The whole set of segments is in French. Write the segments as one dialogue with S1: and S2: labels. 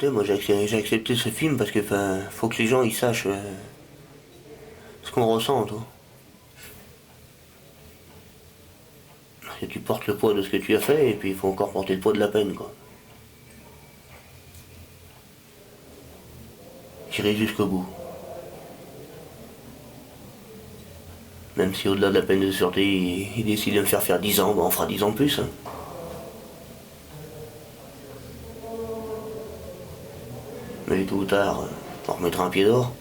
S1: accepté, moi j'ai accepté ce film parce que faut que les gens ils sachent ce qu'on ressent, toi. Parce que tu portes le poids de ce que tu as fait et puis il faut encore porter le poids de la peine, quoi. J'irai jusqu'au bout. Même si au-delà de la peine de sûreté, il décide de me faire 10 ans, on fera 10 ans de plus. Hein. Mais tôt ou tard, on remettra un pied dehors.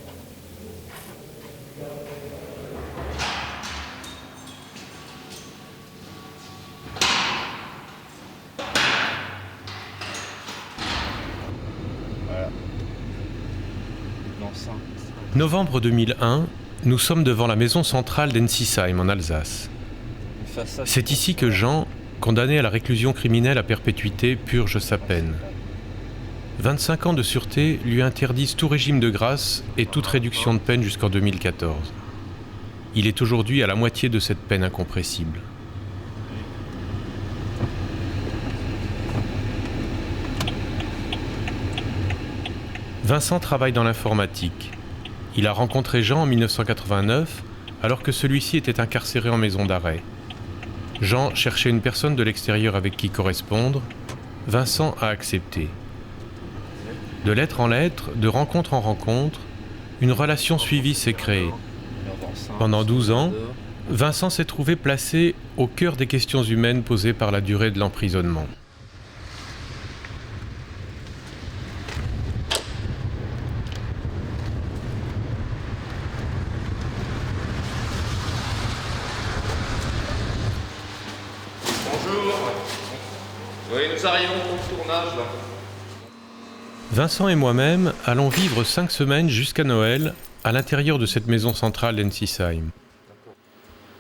S2: Novembre 2001, nous sommes devant la maison centrale d'Ensisheim en Alsace. C'est ici que Jean, condamné à la réclusion criminelle à perpétuité, purge sa peine. 25 ans de sûreté lui interdisent tout régime de grâce et toute réduction de peine jusqu'en 2014. Il est aujourd'hui à la moitié de cette peine incompressible. Vincent travaille dans l'informatique. Il a rencontré Jean en 1989, alors que celui-ci était incarcéré en maison d'arrêt. Jean cherchait une personne de l'extérieur avec qui correspondre. Vincent a accepté. De lettre en lettre, de rencontre en rencontre, une relation suivie s'est créée. Pendant 12 ans, Vincent s'est trouvé placé au cœur des questions humaines posées par la durée de l'emprisonnement.
S3: Oui, nous arrivons pour le tournage, là.
S2: Vincent et moi-même allons vivre 5 semaines jusqu'à Noël à l'intérieur de cette maison centrale d'Ensisheim.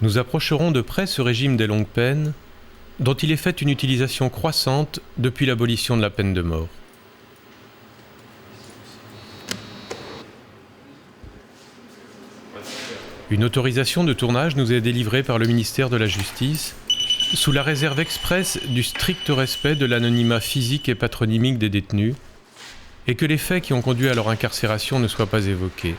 S2: Nous approcherons de près ce régime des longues peines, dont il est fait une utilisation croissante depuis l'abolition de la peine de mort. Une autorisation de tournage nous est délivrée par le ministère de la Justice, sous la réserve expresse du strict respect de l'anonymat physique et patronymique des détenus, et que les faits qui ont conduit à leur incarcération ne soient pas évoqués.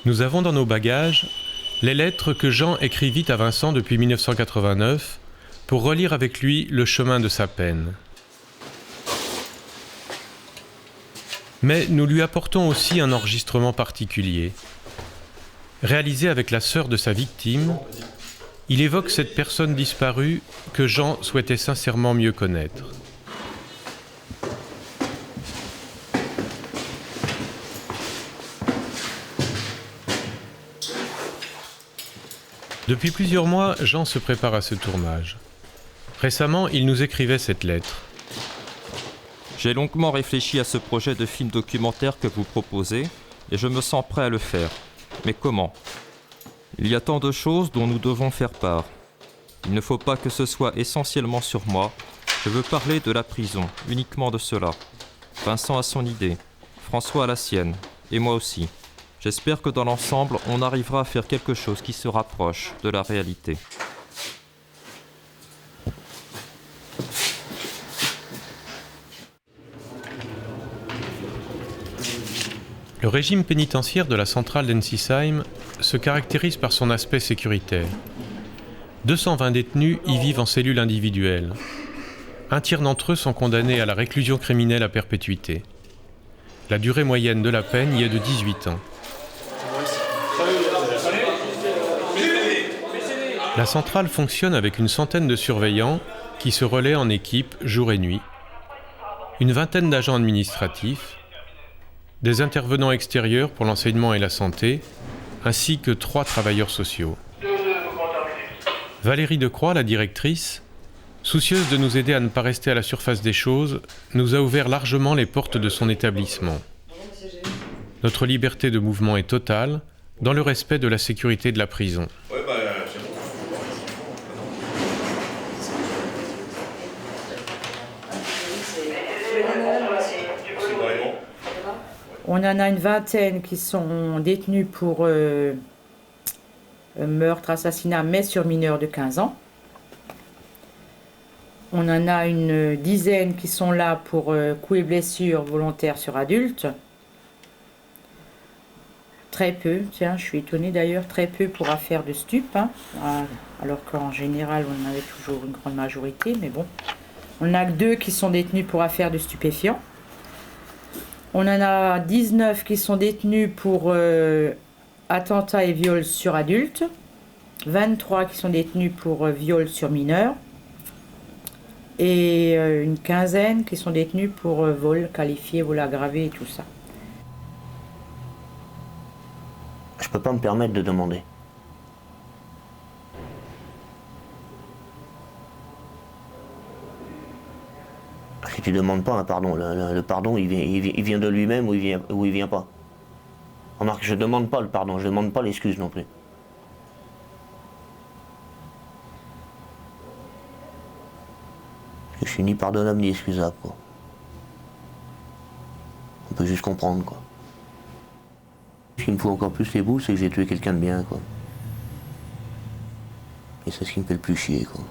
S2: Nous avons dans nos bagages les lettres que Jean écrivit à Vincent depuis 1989 pour relire avec lui le chemin de sa peine. Mais nous lui apportons aussi un enregistrement particulier. Réalisé avec la sœur de sa victime, il évoque cette personne disparue que Jean souhaitait sincèrement mieux connaître. Depuis plusieurs mois, Jean se prépare à ce tournage. Récemment, il nous écrivait cette lettre.
S4: J'ai longuement réfléchi à ce projet de film documentaire que vous proposez et je me sens prêt à le faire. Mais comment ? Il y a tant de choses dont nous devons faire part. Il ne faut pas que ce soit essentiellement sur moi. Je veux parler de la prison, uniquement de cela. Vincent a son idée, François a la sienne, et moi aussi. J'espère que dans l'ensemble, on arrivera à faire quelque chose qui se rapproche de la réalité.
S2: Le régime pénitentiaire de la centrale d'Ensisheim se caractérise par son aspect sécuritaire. 220 détenus y vivent en cellules individuelles. Un tiers d'entre eux sont condamnés à la réclusion criminelle à perpétuité. La durée moyenne de la peine y est de 18 ans. La centrale fonctionne avec une centaine de surveillants qui se relaient en équipe jour et nuit, une vingtaine d'agents administratifs, des intervenants extérieurs pour l'enseignement et la santé, ainsi que 3 travailleurs sociaux. Valérie Decroix, la directrice, soucieuse de nous aider à ne pas rester à la surface des choses, nous a ouvert largement les portes de son établissement. Notre liberté de mouvement est totale, dans le respect de la sécurité de la prison.
S5: On en a une vingtaine qui sont détenus pour meurtre, assassinat, mais sur mineurs de 15 ans. On en a une dizaine qui sont là pour coups et blessures volontaires sur adultes. Très peu, tiens, je suis étonnée d'ailleurs, très peu pour affaires de stupes, hein, alors qu'en général on en avait toujours une grande majorité, mais bon. On n'a que 2 qui sont détenus pour affaires de stupéfiants. On en a 19 qui sont détenus pour attentats et viols sur adultes, 23 qui sont détenus pour viols sur mineurs, et une quinzaine qui sont détenus pour vol qualifié, vol aggravé et tout ça.
S1: Je peux pas me permettre de demander. Si tu demandes pas un pardon, le pardon il vient de lui-même ou il vient pas. Remarque, je demande pas le pardon, je demande pas l'excuse non plus. Je suis ni pardonnable ni excusable, quoi. On peut juste comprendre, quoi. Ce qui me fout encore plus les boules, c'est que j'ai tué quelqu'un de bien, quoi. Et c'est ce qui me fait le plus chier, quoi.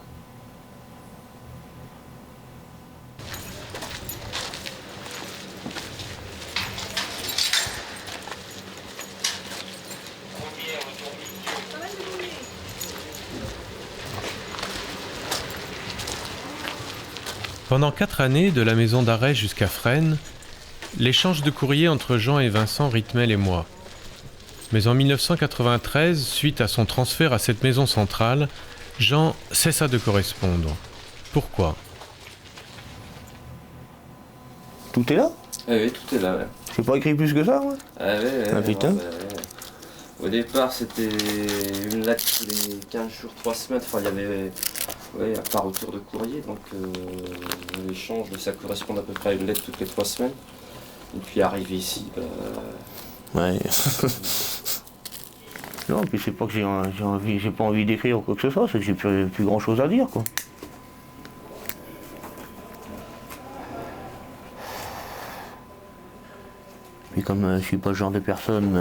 S2: Pendant 4 années, de la maison d'arrêt jusqu'à Fresnes, l'échange de courrier entre Jean et Vincent rythmait les mois. Mais en 1993, suite à son transfert à cette maison centrale, Jean cessa de correspondre. Pourquoi ?
S1: Tout est là ?
S3: Oui, tout est là, ouais.
S1: J'ai pas écrit plus que ça, moi. Ah, putain.
S3: Au départ, c'était une lettre tous les 15 jours, 3 semaines. Enfin, il y avait par retour de courrier. Donc, l'échange, ça correspond à peu près à une lettre toutes les 3 semaines. Et puis, arrivé ici,
S1: Ouais. Non, puis c'est pas que j'ai pas envie d'écrire ou quoi que ce soit, c'est que j'ai plus grand chose à dire, quoi. Puis comme je suis pas le genre de personne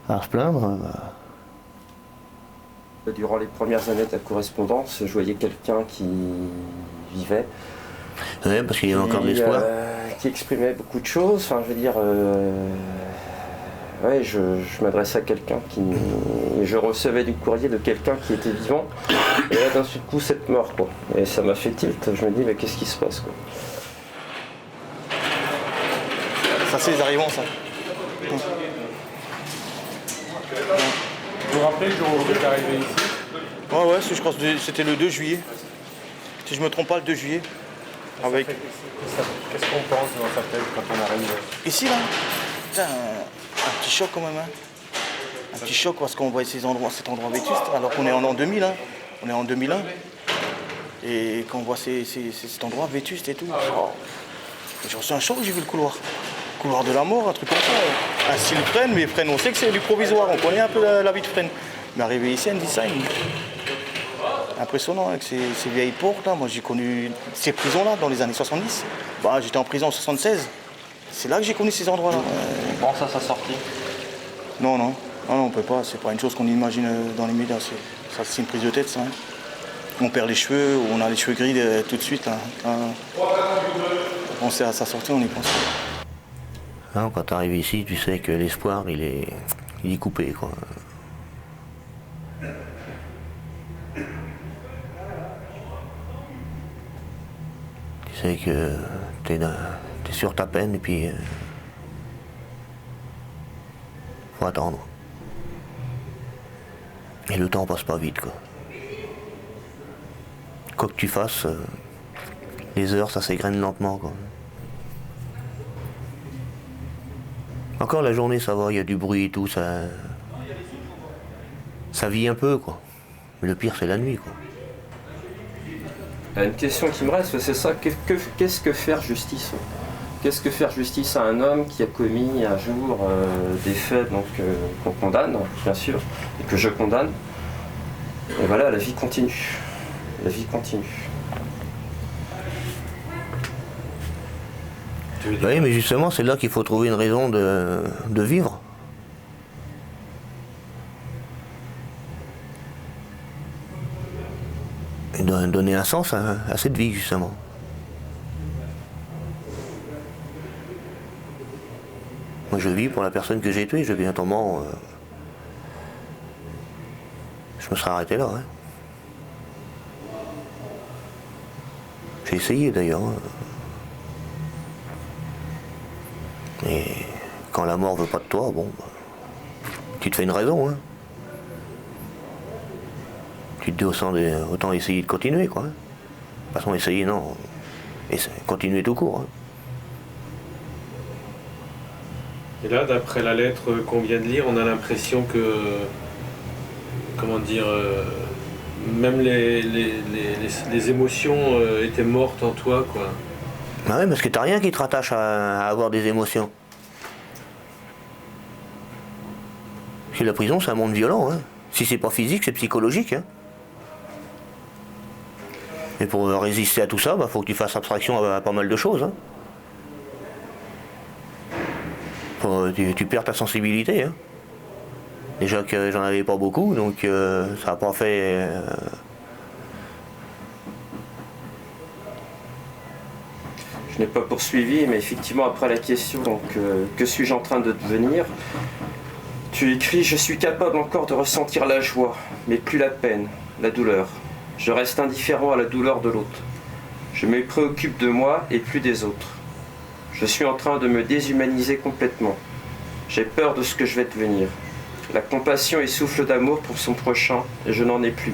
S1: à se plaindre.
S3: Durant les premières années de la correspondance, je voyais quelqu'un qui vivait.
S1: Ouais, parce qu'il y avait encore de l'espoir.
S3: Qui exprimait beaucoup de choses. Enfin, je veux dire, je m'adressais à quelqu'un qui. Je recevais du courrier de quelqu'un qui était vivant. Et là, d'un seul coup, cette mort, quoi. Et ça m'a fait tilt. Je me dis, mais qu'est-ce qui se passe, quoi.
S6: Ça, c'est les arrivants, ça.
S7: Vous vous rappelez le jour où vous êtes arrivé ici?
S6: Ouais, je crois que c'était le 2 juillet. Si je me trompe pas, le 2 juillet. Avec...
S7: Qu'est-ce qu'on pense dans sa tête quand on arrive?
S6: Ici, là, putain, un petit choc quand même. Hein. Un petit choc parce qu'on voit cet endroit vétuste, alors qu'on est en l'an 2000. Hein. On est en 2001. Et quand on voit cet endroit vétuste et tout, j'ai reçu un choc, j'ai vu le couloir. Le couloir de la mort, un truc comme ça. Un style Fresnes, mais Fresnes, on sait que c'est du provisoire, on connaît un peu la vie de Fresnes. Mais arrivé ici, un design impressionnant avec ces vieilles portes là. Moi j'ai connu ces prisons là dans les années 70. Bah, j'étais en prison en 76. C'est là que j'ai connu ces endroits là.
S3: Comment ça sortit?
S6: Non, on peut pas. C'est pas une chose qu'on imagine dans les médias. Ça c'est une prise de tête ça. Hein. On perd les cheveux, on a les cheveux gris tout de suite là. Quand on sait à sa sortie, on y pense.
S1: Non, quand tu arrives ici, tu sais que l'espoir il est coupé, quoi. Tu sais que t'es sur ta peine et puis faut attendre. Et le temps passe pas vite, quoi. Quoi que tu fasses, les heures ça s'égrène lentement, quoi. Encore la journée ça va, il y a du bruit et tout, ça vit un peu, quoi. Mais le pire c'est la nuit, quoi.
S3: Il y a une question qui me reste, c'est ça, qu'est-ce que faire justice? Qu'est-ce que faire justice à un homme qui a commis un jour des faits qu'on condamne, bien sûr, et que je condamne? Et voilà, la vie continue. La vie continue.
S1: Oui, mais justement, c'est là qu'il faut trouver une raison de vivre. donner un sens à cette vie, justement. Moi, je vis pour la personne que j'ai tuée. Je vis un moment, je me serais arrêté là. Hein. J'ai essayé d'ailleurs. Hein. Et quand la mort veut pas de toi, bon, tu te fais une raison. Hein. Tu te dis autant essayer de continuer, quoi. Hein. De toute façon, essayer, non. Et continuer tout court. Hein.
S2: Et là, d'après la lettre qu'on vient de lire, on a l'impression que, comment dire, même les émotions étaient mortes en toi, quoi.
S1: Ah ouais, parce que t'as rien qui te rattache à avoir des émotions. Parce que la prison, c'est un monde violent. Hein. Si c'est pas physique, c'est psychologique. Hein. Et pour résister à tout ça, faut que tu fasses abstraction à pas mal de choses. Hein. Tu perds ta sensibilité. Hein. Déjà que j'en avais pas beaucoup, donc ça n'a pas fait...
S3: Je n'ai pas poursuivi, mais effectivement, après la question, donc, que suis-je en train de devenir, tu écris « Je suis capable encore de ressentir la joie, mais plus la peine, la douleur. Je reste indifférent à la douleur de l'autre. Je me préoccupe de moi et plus des autres. Je suis en train de me déshumaniser complètement. J'ai peur de ce que je vais devenir. La compassion est souffle d'amour pour son prochain et je n'en ai plus.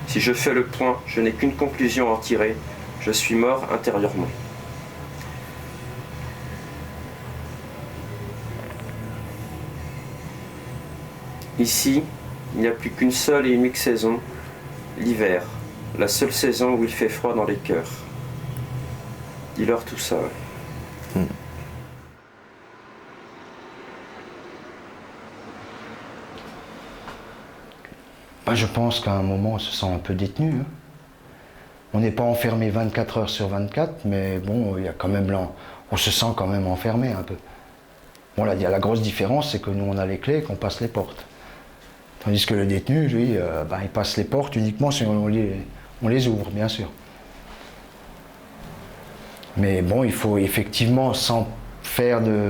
S3: Si je fais le point, je n'ai qu'une conclusion à en tirer. Je suis mort intérieurement. » Ici, il n'y a plus qu'une seule et unique saison, l'hiver, la seule saison où il fait froid dans les cœurs. Dis-leur tout ça. Ouais.
S8: Je pense qu'à un moment, on se sent un peu détenu. Hein. On n'est pas enfermé 24 heures sur 24, mais bon, il y a quand même on se sent quand même enfermé un peu. Bon, là, il y a la grosse différence, c'est que nous, on a les clés et qu'on passe les portes. Tandis que le détenu, lui, il passe les portes uniquement si on les ouvre, bien sûr. Mais bon, il faut effectivement, sans faire de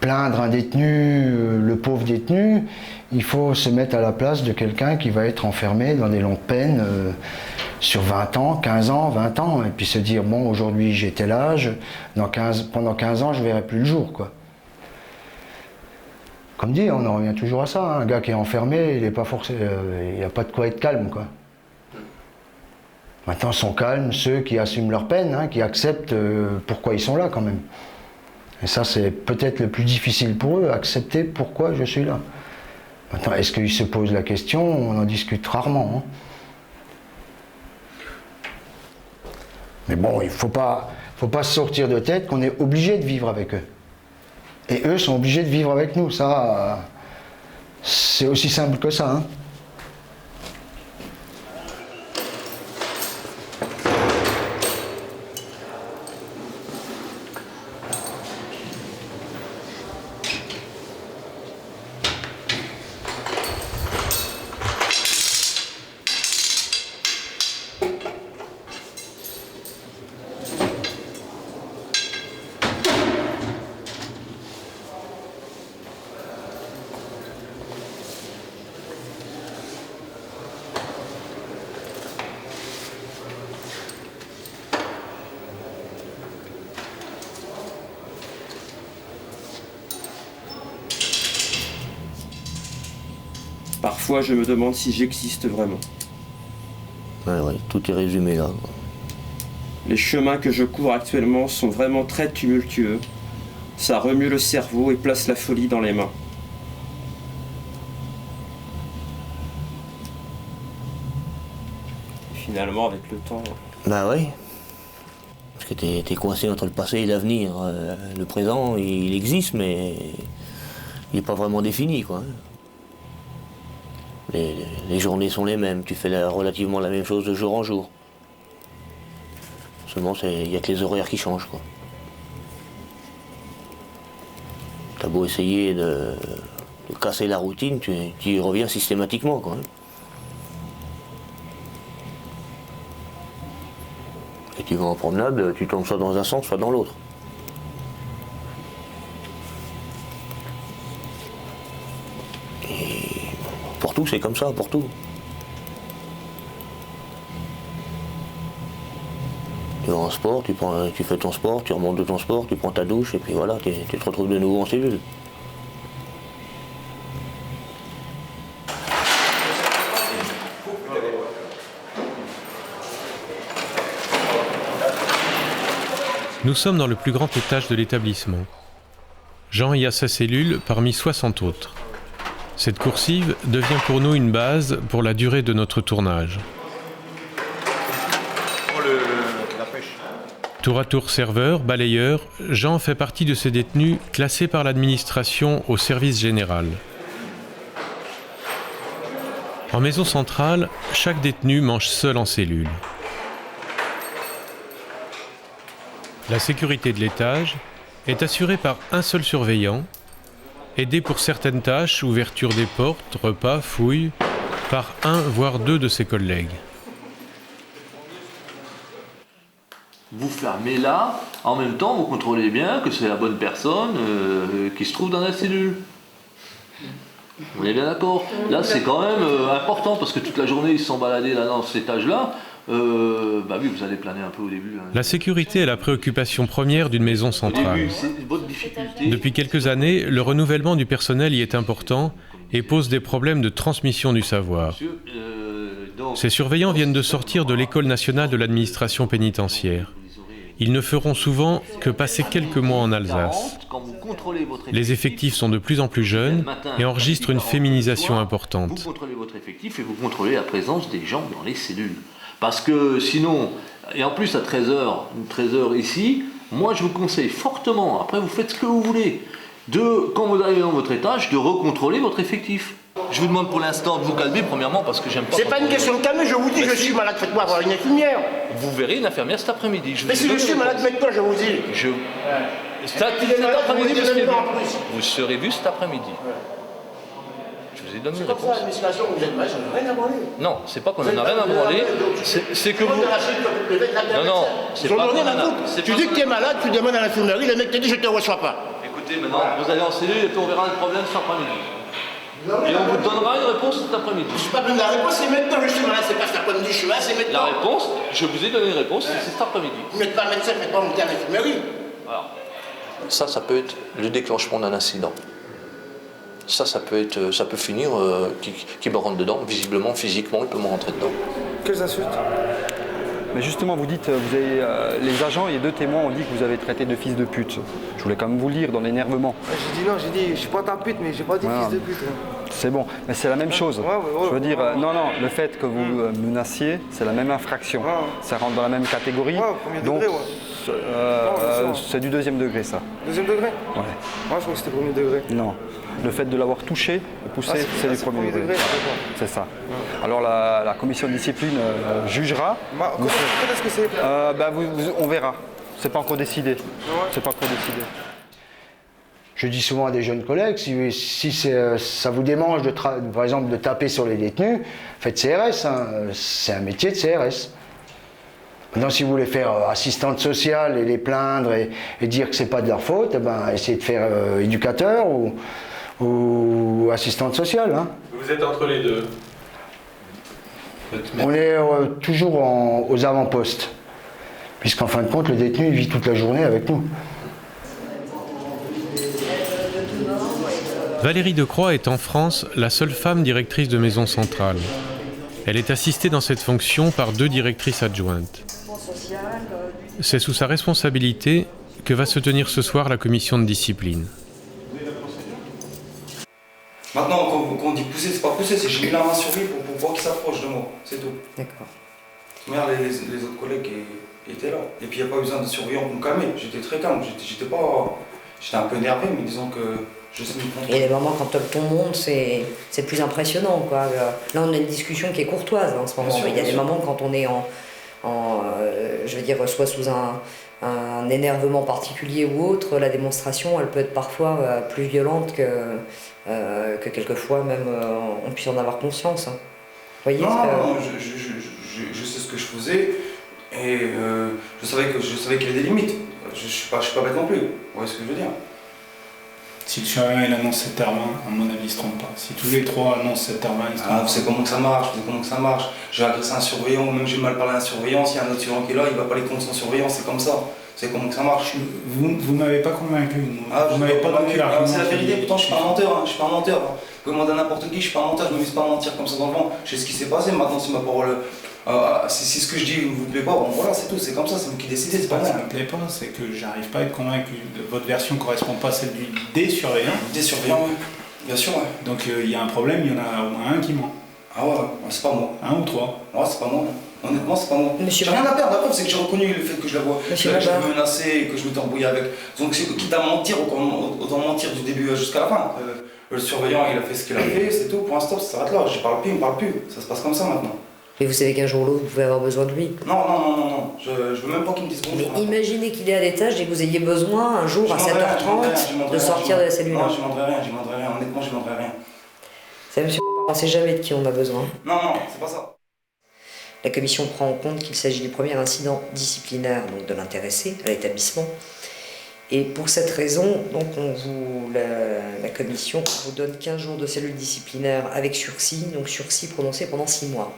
S8: plaindre un détenu, le pauvre détenu, il faut se mettre à la place de quelqu'un qui va être enfermé dans des longues peines sur 20 ans, 15 ans, 20 ans, et puis se dire, bon, aujourd'hui j'ai tel âge, pendant 15 ans je ne verrai plus le jour, quoi. Comme dit, on en revient toujours à ça, hein. Un gars qui est enfermé, il n'est pas forcé, il n'y a pas de quoi être calme, quoi. Maintenant sont calmes ceux qui assument leur peine, hein, qui acceptent pourquoi ils sont là quand même. Et ça c'est peut-être le plus difficile pour eux, accepter pourquoi je suis là. Maintenant, est-ce qu'ils se posent la question? On en discute rarement. Hein. Mais bon, il ne faut pas se sortir de tête qu'on est obligé de vivre avec eux. Et eux sont obligés de vivre avec nous. Ça, c'est aussi simple que ça. Hein.
S3: Parfois, je me demande si j'existe vraiment.
S1: Ouais, tout est résumé là.
S3: Les chemins que je cours actuellement sont vraiment très tumultueux. Ça remue le cerveau et place la folie dans les mains. Et finalement, avec le temps...
S1: Bah oui. Parce que t'es coincé entre le passé et l'avenir. Le présent, il existe, mais il n'est pas vraiment défini, quoi. Les journées sont les mêmes, tu fais relativement la même chose de jour en jour. Seulement, il n'y a que les horaires qui changent, quoi. T'as beau essayer de casser la routine, tu y reviens systématiquement, quoi. Et tu vas en promenade, tu tombes soit dans un sens, soit dans l'autre. Et pour tout, c'est comme ça, pour tout. Tu vas en sport, tu fais ton sport, tu remontes de ton sport, tu prends ta douche, et puis voilà, tu te retrouves de nouveau en cellule.
S2: Nous sommes dans le plus grand étage de l'établissement. Jean y a sa cellule parmi 60 autres. Cette coursive devient pour nous une base pour la durée de notre tournage. Tour à tour serveur, balayeur, Jean fait partie de ces détenus classés par l'administration au service général. En maison centrale, chaque détenu mange seul en cellule. La sécurité de l'étage est assurée par un seul surveillant, aidé pour certaines tâches, ouverture des portes, repas, fouilles, par un voire deux de ses collègues.
S9: Vous fermez là, en même temps vous contrôlez bien que c'est la bonne personne qui se trouve dans la cellule. On est bien d'accord. Là c'est quand même important parce que toute la journée ils se sont baladés là dans cet étage-là. Bah oui, vous allez planer un peu au début. Hein.
S2: La sécurité est la préoccupation première d'une maison centrale. Depuis quelques années, le renouvellement du personnel y est important et pose des problèmes de transmission du savoir. Ces surveillants viennent de sortir de l'École nationale de l'administration pénitentiaire. Ils ne feront souvent que passer quelques mois en Alsace. Les effectifs sont de plus en plus jeunes et enregistrent une féminisation importante.
S9: Vous contrôlez votre effectif et vous contrôlez la présence des gens dans les cellules. Parce que sinon, et en plus à 13h ici, moi je vous conseille fortement, après vous faites ce que vous voulez, quand vous arrivez dans votre étage, de recontrôler votre effectif. Je vous demande pour l'instant de vous calmer, premièrement, parce que j'aime pas...
S10: C'est pas une question de calmer, je vous dis, je suis malade, faites-moi avoir une infirmière.
S9: Vous verrez une infirmière cet après-midi.
S10: Mais si je suis malade maintenant, je vous dis.
S9: Cet après-midi, vous serez vu cet après-midi. Je vous ai donné une réponse. Non, c'est pas qu'on en a rien à branler, c'est que vous... Non, c'est pas qu'on en a...
S10: Tu dis que tu es malade, tu demandes à l'infirmerie, le mec te dit je te reçois pas.
S9: Écoutez, maintenant, vous allez en cellule et puis on verra le problème cet après-midi. Et on vous donnera une réponse cet après-midi.
S10: Je suis pas besoin de la réponse, c'est maintenant je suis malade, c'est pas cet après-midi, je suis malade, c'est maintenant.
S9: La réponse, je vous ai donné une réponse, c'est cet après-midi.
S10: Vous n'êtes pas médecin, faites pas monter à l'infirmerie.
S9: Alors, ça peut être le déclenchement d'un incident. Ça peut finir, qui me rentre dedans, visiblement, physiquement, il peut me rentrer dedans.
S11: Quelles insultes?
S7: Mais justement, vous dites, les agents et 2 témoins ont dit que vous avez traité de fils de pute. Je voulais quand même vous le lire dans l'énervement.
S11: J'ai dit non, je suis pas ta pute, mais j'ai pas dit fils de pute.
S7: C'est bon, mais c'est la même chose. Je veux dire, non, le fait que vous menaciez, c'est la même infraction. Ça rentre dans la même catégorie.
S11: Premier
S7: donc,
S11: degré,
S7: c'est du 2e degré, ça.
S11: 2e degré?
S7: Ouais.
S11: Moi, je crois que c'était 1er degré.
S7: Non. Le fait de l'avoir touché, poussé, c'est du 1er degré. C'est ça. Alors la commission de discipline jugera.
S11: Quand est-ce que c'est?
S7: On verra. C'est pas encore décidé. C'est pas encore décidé.
S8: Je dis souvent à des jeunes collègues, si ça vous démange par exemple de taper sur les détenus, faites CRS. Hein. C'est un métier de CRS. Maintenant, si vous voulez faire assistante sociale et les plaindre et dire que c'est pas de leur faute, essayez de faire éducateur ou assistante sociale. Hein.
S2: Vous êtes entre les deux.
S8: On est toujours aux avant-postes, puisqu'en fin de compte, le détenu il vit toute la journée avec nous.
S2: Valérie Decroix est en France la seule femme directrice de maison centrale. Elle est assistée dans cette fonction par 2 directrices adjointes. C'est sous sa responsabilité que va se tenir ce soir la commission de discipline.
S12: Maintenant, quand on dit pousser, c'est pas pousser, c'est j'ai mis la main sur lui pour voir qu'il s'approche de moi, c'est tout.
S5: D'accord.
S12: Merde, les autres collègues étaient là. Et puis il n'y a pas besoin de surveillant pour me calmer, j'étais très calme, j'étais un peu énervé, mais disons que je sais me contrôler.
S13: Et les moments quand tout monde, c'est plus impressionnant, quoi. Là, on a une discussion qui est courtoise en ce moment, mais il y a des moments quand on est je veux dire, soit sous un énervement particulier ou autre, la démonstration, elle peut être parfois plus violente que quelquefois même on puisse en avoir conscience. Hein. Vous voyez
S12: non, je sais ce que je faisais, et Et je savais qu'il y avait des limites. Je suis pas bête non plus. Vous voyez ce que je veux dire?
S14: Si le surveillant il annonce cette arme, à mon avis il se trompe pas. Si tous les trois annoncent cette arme, il se trompe pas.
S12: Vous savez comment que ça marche, J'ai agressé un surveillant, ou même j'ai mal parlé à un surveillant, s'il y a un autre surveillant qui est là, il va pas aller contre son surveillant, c'est comme ça. Vous savez comment que ça marche?
S14: Vous m'avez pas convaincu. Vous m'avez pas donné l'argument.
S12: C'est la vérité, pourtant je suis pas un menteur, je suis pas un menteur. Vous pouvez demander à n'importe qui, je suis pas un menteur, je me mise pas à mentir comme ça dans le vent. Je sais ce qui s'est passé, maintenant c'est ma parole. Si ce que je dis ne vous plaît pas, bon voilà, c'est tout, c'est comme ça, c'est vous qui décidez, c'est pas moi.
S14: Ça me plaît pas, c'est que j'arrive pas à être convaincu. Votre version correspond pas à celle des surveillants.
S12: Des surveillants, oui. Bien sûr, ouais.
S14: Donc il y a un problème, il y en a au moins un qui ment.
S12: Ah ouais, c'est pas moi.
S14: Un ou trois.
S12: Ouais, c'est pas moi. Honnêtement, c'est pas moi. J'ai rien à perdre, la preuve, c'est que j'ai reconnu le fait que je la vois. Que je me menaçais et que je m'étais embrouillé avec. Donc quitte à mentir, autant mentir du début jusqu'à la fin. Le surveillant, il a fait ce qu'il a fait, c'est tout, pour un stop, ça s'arrête là. Je parle plus, il me parle plus. Ça se passe comme ça maintenant.
S13: Mais vous savez qu'un jour ou l'autre, vous pouvez avoir besoin de lui.
S12: Non. Je veux même pas qu'il me dise bonjour.
S13: Mais imaginez qu'il est à l'étage et que vous ayez besoin un jour à 7h30 de sortir de la cellule.
S12: Non, je demanderai rien. Honnêtement, je demanderai rien.
S13: C'est monsieur, on ne sait jamais de qui on a besoin.
S12: Non, c'est pas ça.
S13: La commission prend en compte qu'il s'agit du premier incident disciplinaire donc de l'intéressé à l'établissement. Et pour cette raison, donc la commission vous donne 15 jours de cellule disciplinaire avec sursis, donc sursis prononcé pendant 6 mois.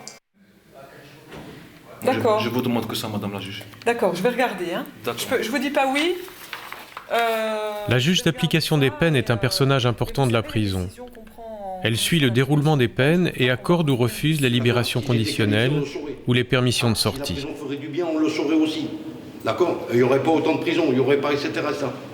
S15: D'accord.
S16: Je vous demande que ça, madame la juge.
S15: D'accord, je vais regarder. Hein. Je vous dis pas oui.
S2: La juge d'application des peines est un personnage important de la prison. Elle suit le déroulement des peines et accorde ou refuse la libération conditionnelle ou les permissions de sortie.
S10: Si la prison ferait du bien, on le saurait aussi. D'accord? Il n'y aurait pas autant de prisons, il n'y aurait pas, etc.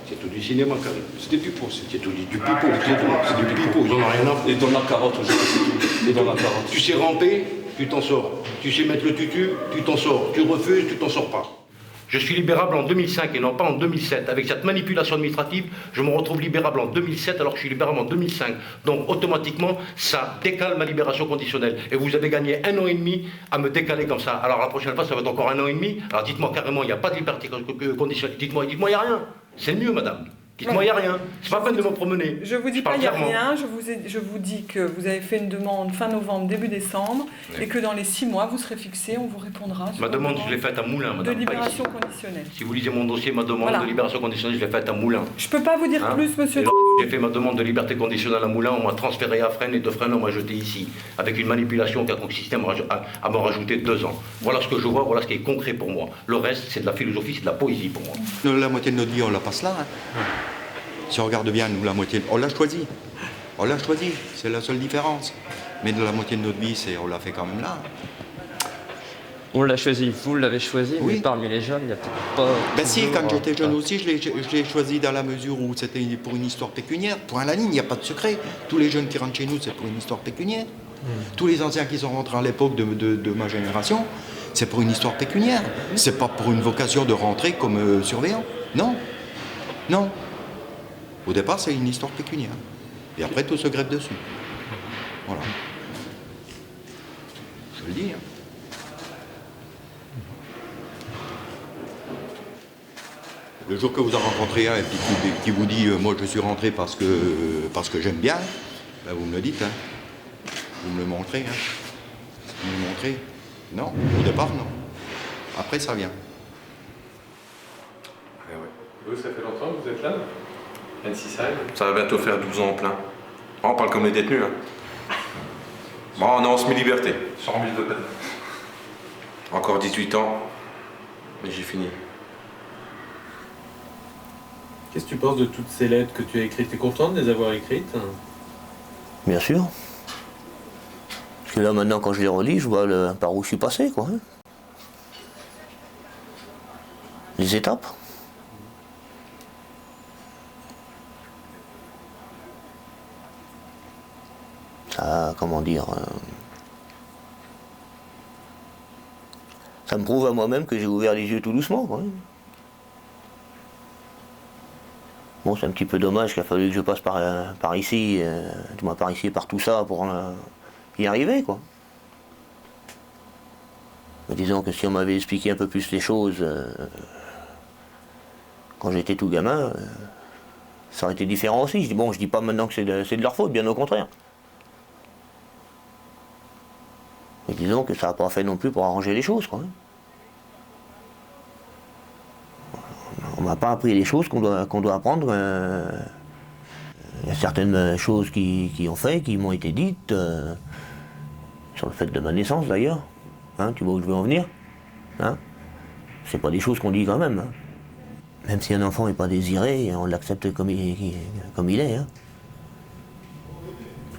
S10: C'est tout du cinéma, Karim. C'est des pipos, c'est tout du pipeau. C'est du pipeau, ils n'en ont rien à foutre.
S16: Et dans la carotte aujourd'hui. Et dans la carotte.
S10: Tu sais ramper, tu t'en sors. Tu sais mettre le tutu, tu t'en sors. Tu refuses, tu t'en sors pas. Je suis libérable en 2005 et non pas en 2007. Avec cette manipulation administrative, je me retrouve libérable en 2007 alors que je suis libérable en 2005. Donc automatiquement, ça décale ma libération conditionnelle. Et vous avez gagné 1 an et demi à me décaler comme ça. Alors la prochaine fois, ça va être encore 1 an et demi. Alors dites-moi carrément, il n'y a pas de liberté conditionnelle. Dites-moi, il n'y a rien. C'est mieux, madame. Dites-moi, il n'y a rien. C'est pas la peine de me promener.
S15: Je vous dis pas, il n'y a rien. Je vous dis que vous avez fait une demande fin novembre, début décembre, oui. Et que dans les 6 mois, vous serez fixé, on vous répondra.
S10: Ma demande, je l'ai faite à Moulins, madame.
S15: De libération conditionnelle.
S10: Si vous lisez mon dossier, ma demande de libération conditionnelle, je l'ai faite à Moulins.
S15: Je ne peux pas vous dire plus, monsieur.
S10: J'ai fait ma demande de liberté conditionnelle à Moulins, on m'a transféré à Fresnes et de Fresnes, on m'a jeté ici. Avec une manipulation qui a consisté à me rajouter 2 ans. Voilà ce que je vois, voilà ce qui est concret pour moi. Le reste, c'est de la philosophie, c'est de la poésie pour moi.
S17: La moitié de notre vie, on la passe là. Hein. Si on regarde bien, nous, la moitié, on l'a choisi. On l'a choisi, c'est la seule différence. Mais de la moitié de notre vie, on l'a fait quand même là.
S4: On l'a choisi, vous l'avez choisi, oui. Mais parmi les jeunes, il n'y a peut-être pas...
S17: Ben si, quand j'étais jeune aussi, je l'ai choisi dans la mesure où c'était pour une histoire pécuniaire. Point à la ligne, il n'y a pas de secret. Tous les jeunes qui rentrent chez nous, c'est pour une histoire pécuniaire. Tous les anciens qui sont rentrés à l'époque de ma génération, c'est pour une histoire pécuniaire. C'est pas pour une vocation de rentrer comme surveillant. Non. Non. Au départ, c'est une histoire pécuniaire. Et après, tout se greffe dessus. Voilà. Je le dis. Hein. Le jour que vous en rencontrez un et qui vous dit moi je suis rentré parce que j'aime bien, ben vous me le dites. Hein. Vous me le montrez. Hein. Vous me le montrez. Non, au départ, non. Après, ça vient.
S2: Eh ouais. Vous, ça fait longtemps que vous êtes là?
S18: Ça va bientôt faire 12 ans en plein. Oh, on parle comme les détenus. Hein. Bon, on est en semi-liberté.
S16: 100 000 de peine.
S18: Encore 18 ans, mais j'ai fini.
S19: Qu'est-ce que tu penses de toutes ces lettres que tu as écrites? T'es content de les avoir écrites?
S1: Bien sûr. Parce que là, maintenant, quand je les relis, je vois par où je suis passé, quoi. Hein. Les étapes. Ça, comment dire... ça me prouve à moi-même que j'ai ouvert les yeux tout doucement, quoi. Bon, c'est un petit peu dommage qu'il a fallu que je passe par ici, du moins par ici, par tout ça, pour y arriver, quoi. Mais disons que si on m'avait expliqué un peu plus les choses quand j'étais tout gamin, ça aurait été différent aussi. Je dis pas maintenant que c'est de leur faute, bien au contraire. Mais disons que ça n'a pas fait non plus pour arranger les choses, quoi. m'a pas appris les choses qu'on doit apprendre. Il y a certaines choses qui ont fait, qui m'ont été dites, sur le fait de ma naissance d'ailleurs. Hein, tu vois où je veux en venir, hein? C'est pas des choses qu'on dit quand même. Hein. Même si un enfant n'est pas désiré, on l'accepte comme il est. Hein.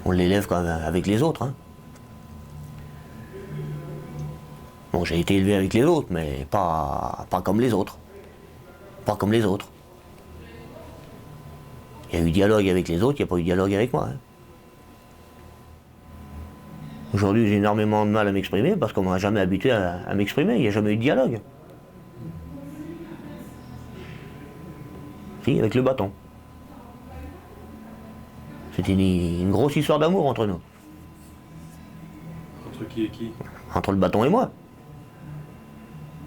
S1: On l'élève quand même avec les autres. Hein. Bon, j'ai été élevé avec les autres, mais pas comme les autres. Pas comme les autres. Il y a eu dialogue avec les autres, il n'y a pas eu dialogue avec moi. Hein. Aujourd'hui, j'ai énormément de mal à m'exprimer parce qu'on ne m'a jamais habitué à m'exprimer, il n'y a jamais eu de dialogue. Si, avec le bâton. C'était une grosse histoire d'amour entre nous.
S19: Entre qui et qui?
S1: Entre le bâton et moi.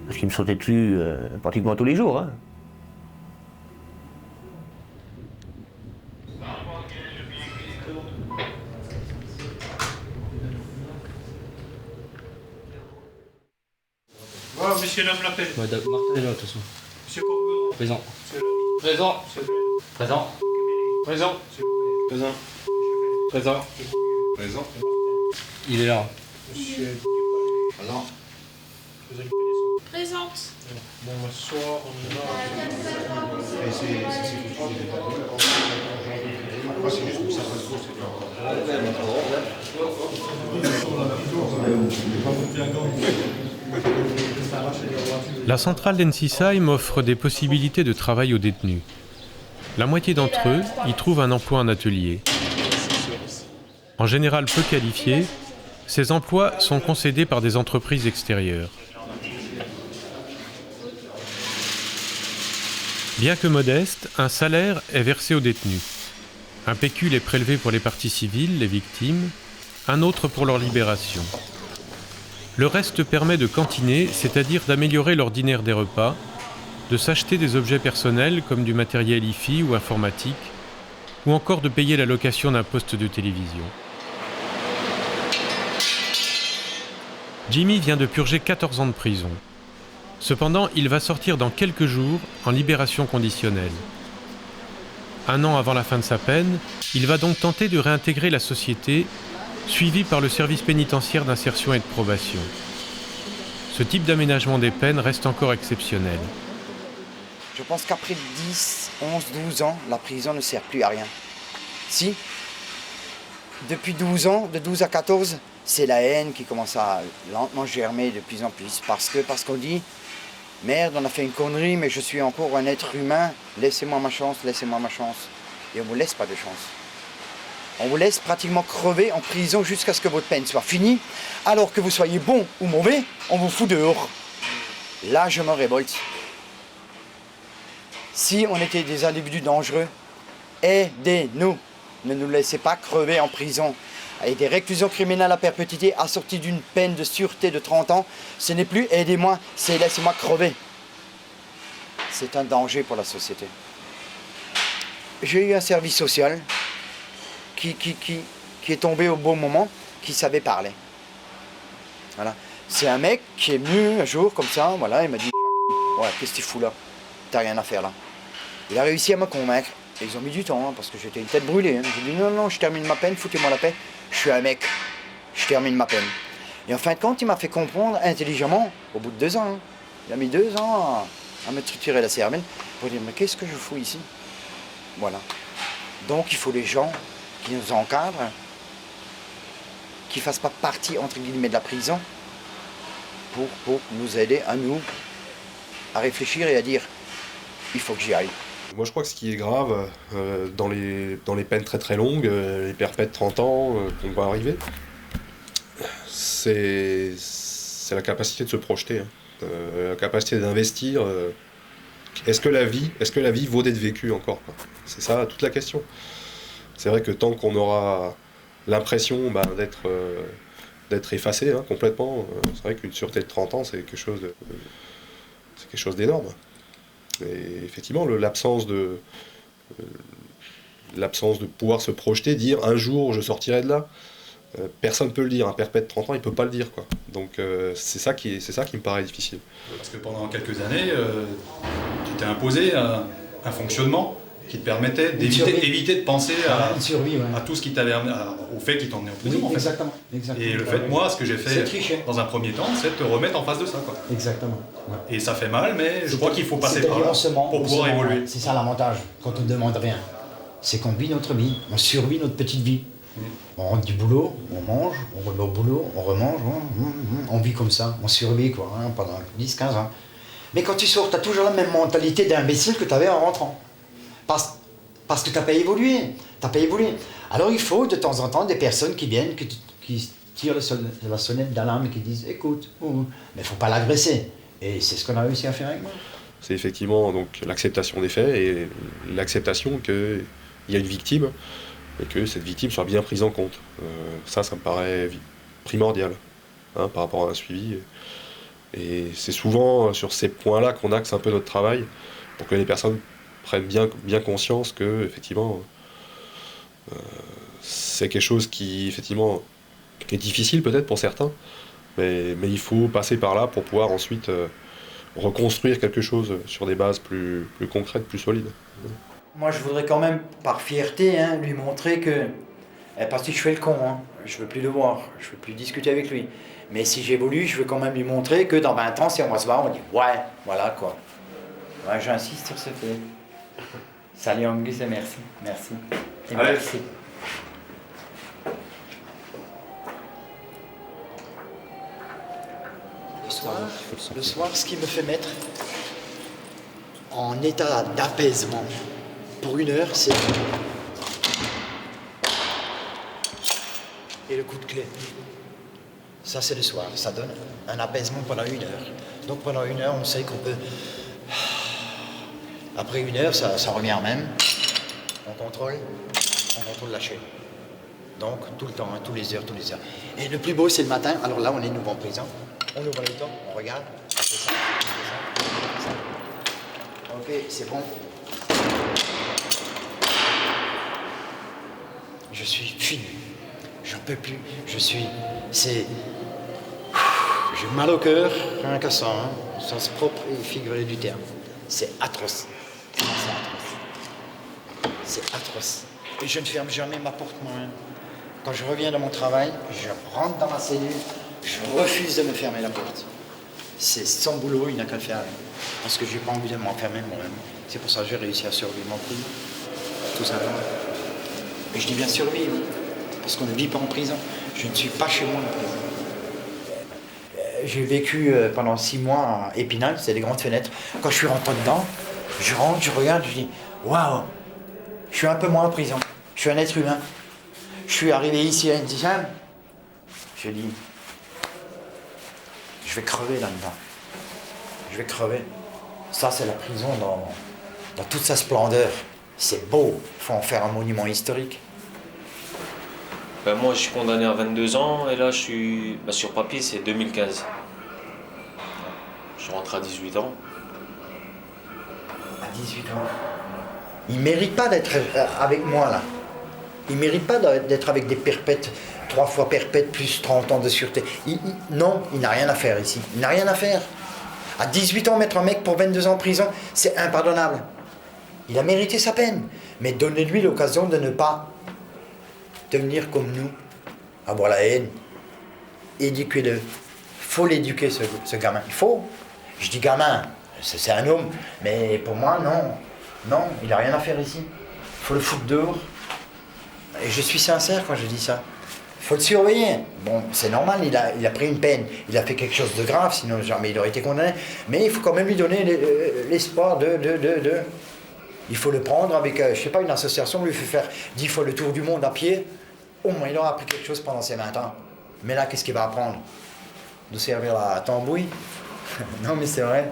S1: Parce qu'il me sautait dessus pratiquement tous les jours. Hein.
S19: Voilà, monsieur nomme l'appel.
S20: Martin est là, de toute façon.
S19: Monsieur Corbeau.
S20: Présent.
S19: Présent.
S20: Présent.
S19: Présent. Présent. Présent.
S16: Présent.
S20: Il est là.
S19: Monsieur.
S16: Présent.
S15: Présente.
S19: Bon, on va s'asseoir, on y va.
S16: C'est juste pour ça.
S2: La centrale d'Ensisheim offre des possibilités de travail aux détenus. La moitié d'entre eux y trouvent un emploi en atelier. En général peu qualifiés, ces emplois sont concédés par des entreprises extérieures. Bien que modeste, un salaire est versé aux détenus. Un pécule est prélevé pour les parties civiles, les victimes, un autre pour leur libération. Le reste permet de cantiner, c'est-à-dire d'améliorer l'ordinaire des repas, de s'acheter des objets personnels comme du matériel hi-fi ou informatique, ou encore de payer la location d'un poste de télévision. Jimmy vient de purger 14 ans de prison. Cependant, il va sortir dans quelques jours en libération conditionnelle. Un an avant la fin de sa peine, il va donc tenter de réintégrer la société, suivi par le service pénitentiaire d'insertion et de probation. Ce type d'aménagement des peines reste encore exceptionnel.
S21: Je pense qu'après 10, 11, 12 ans, la prison ne sert plus à rien. Si, depuis 12 ans, de 12 à 14, c'est la haine qui commence à lentement germer de plus en plus. Parce qu'on dit, merde, on a fait une connerie, mais je suis encore un être humain, laissez-moi ma chance, laissez-moi ma chance. Et on ne vous laisse pas de chance. On vous laisse pratiquement crever en prison jusqu'à ce que votre peine soit finie. Alors que vous soyez bon ou mauvais, on vous fout dehors. Là, je me révolte. Si on était des individus dangereux, aidez-nous. Ne nous laissez pas crever en prison. Avec des réclusions criminelles à perpétuité assorties d'une peine de sûreté de 30 ans, ce n'est plus aidez-moi, c'est laissez-moi crever. C'est un danger pour la société. J'ai eu un service social qui est tombé au bon moment, qui savait parler. Voilà. C'est un mec qui est venu un jour comme ça, voilà, il m'a dit « Ouais, qu'est-ce que tu fous là? T'as rien à faire là. » Il a réussi à me convaincre. Et ils ont mis du temps, hein, parce que j'étais une tête brûlée. Hein. J'ai dit « Non, je termine ma peine, foutez-moi la paix. Je suis un mec, je termine ma peine. » Et en fin de compte, il m'a fait comprendre intelligemment, au bout de 2 ans. Hein. Il a mis 2 ans à me triturer la cervelle pour dire « Mais qu'est-ce que je fous ici ?» Voilà. Donc il faut des gens qui nous encadrent, qui ne fassent pas partie, entre guillemets, de la prison, pour nous aider à nous, à réfléchir et à dire « Il faut que j'y aille. »
S22: Moi je crois que ce qui est grave dans les peines très très longues, les perpètes 30 ans qu'on va arriver, c'est la capacité de se projeter, hein. La capacité d'investir. Est-ce que la vie vaut d'être vécue encore, quoi. C'est ça toute la question. C'est vrai que tant qu'on aura l'impression d'être effacé, hein, complètement, c'est vrai qu'une sûreté de 30 ans c'est quelque chose d'énorme. Et effectivement, l'absence de pouvoir se projeter, dire un jour je sortirai de là, personne ne peut le dire. Un perpète de 30 ans, il ne peut pas le dire, quoi. Donc c'est ça qui me paraît difficile.
S16: Parce que pendant quelques années, tu
S3: t'est imposé un fonctionnement qui te permettait d'éviter de penser à tout ce qui t'avait amené, au fait qui t'emmenait en prison.
S6: Oui,
S3: en fait.
S6: exactement.
S3: Et le fait, moi, ce que j'ai fait dans un premier temps, c'est de te remettre en face de ça. Quoi.
S6: Exactement. Ouais.
S3: Et ça fait mal, mais je crois qu'il faut passer par là pour pouvoir
S6: sement,
S3: évoluer.
S6: C'est ça l'avantage quand on ne demande rien. C'est qu'on vit notre vie, on survit notre petite vie. On rentre du boulot, on mange, on remet au boulot, on remange, on vit comme ça, on survit quoi, hein, pendant 10-15 ans. Mais quand tu sors, tu as toujours la même mentalité d'imbécile que tu avais en rentrant. Parce que tu n'as pas évolué. Alors il faut de temps en temps des personnes qui viennent, qui tirent la sonnette d'alarme et qui disent écoute, mais il ne faut pas l'agresser. Et c'est ce qu'on a réussi à faire avec moi.
S22: C'est effectivement donc l'acceptation des faits et l'acceptation qu'il y a une victime et que cette victime soit bien prise en compte. Ça me paraît primordial par rapport à un suivi. Et c'est souvent sur ces points-là qu'on axe un peu notre travail pour que les personnes prennent bien conscience que effectivement c'est quelque chose qui effectivement est difficile peut-être pour certains, mais il faut passer par là pour pouvoir ensuite reconstruire quelque chose sur des bases plus concrètes, plus solides.
S21: Moi je voudrais quand même par fierté lui montrer que, parce que je fais le con, je veux plus le voir, je veux plus discuter avec lui, mais si j'évolue je veux quand même lui montrer que dans 20 ans si on va se voir on dit ouais, voilà quoi. Ouais, j'insiste sur ce fait. Salut Angus et merci. Et merci. Le soir, ce qui me fait mettre en état d'apaisement pour 1 heure, c'est... Et le coup de clé. Ça, c'est le soir. Ça donne un apaisement pendant 1 heure. Donc pendant 1 heure, on sait qu'on peut... Après 1 heure, ça revient même. On contrôle la chaîne. Donc tout le temps, tous les heures. Et le plus beau, c'est le matin. Alors là, on est nouveau en prison. On ouvre les temps, on regarde. C'est ça. Ok, c'est bon. Je suis fini. J'en peux plus. J'ai mal au cœur, rien qu'à ça, au sens propre et figuré du terme. C'est atroce. C'est atroce. Et je ne ferme jamais ma porte moi-même. Quand je reviens de mon travail, je rentre dans ma cellule, je refuse de me fermer la porte. C'est son boulot, il n'a qu'à le faire. Parce que je n'ai pas envie de m'enfermer moi-même. C'est pour ça que j'ai réussi à survivre en prison. Tout simplement. Et je dis bien survivre. Parce qu'on ne vit pas en prison. Je ne suis pas chez moi en prison. J'ai vécu pendant 6 mois à Épinal, c'est des grandes fenêtres. Quand je suis rentré dedans, je rentre, je regarde, je dis waouh, je suis un peu moins en prison. Je suis un être humain. Je suis arrivé ici à Intisam. Je dis, je vais crever là-dedans. Je vais crever. Ça, c'est la prison dans toute sa splendeur. C'est beau. Il faut en faire un monument historique.
S23: Moi, je suis condamné à 22 ans et là, je suis sur papier, c'est 2015. Je rentre à 18 ans.
S21: À 18 ans. Il ne mérite pas d'être avec moi, là. Il ne mérite pas d'être avec des perpètes, 3 fois perpètes plus 30 ans de sûreté. Non, il n'a rien à faire ici. Il n'a rien à faire. À 18 ans, mettre un mec pour 22 ans en prison, c'est impardonnable. Il a mérité sa peine. Mais donnez-lui l'occasion de ne pas devenir comme nous, avoir la haine. Éduquez-le. Il faut l'éduquer, ce gamin. Il faut. Je dis gamin, c'est un homme. Mais pour moi, non. Non, il n'a rien à faire ici. Il faut le foutre dehors. Et je suis sincère quand je dis ça. Il faut le surveiller. Bon, c'est normal, il a pris une peine. Il a fait quelque chose de grave, sinon jamais il aurait été condamné. Mais il faut quand même lui donner l'espoir de... Il faut le prendre avec, je sais pas, une association, lui fait faire 10 fois le tour du monde à pied. Au moins, il aura appris quelque chose pendant ses 20 ans. Mais là, qu'est-ce qu'il va apprendre? De servir la tambouille? Non, mais c'est vrai.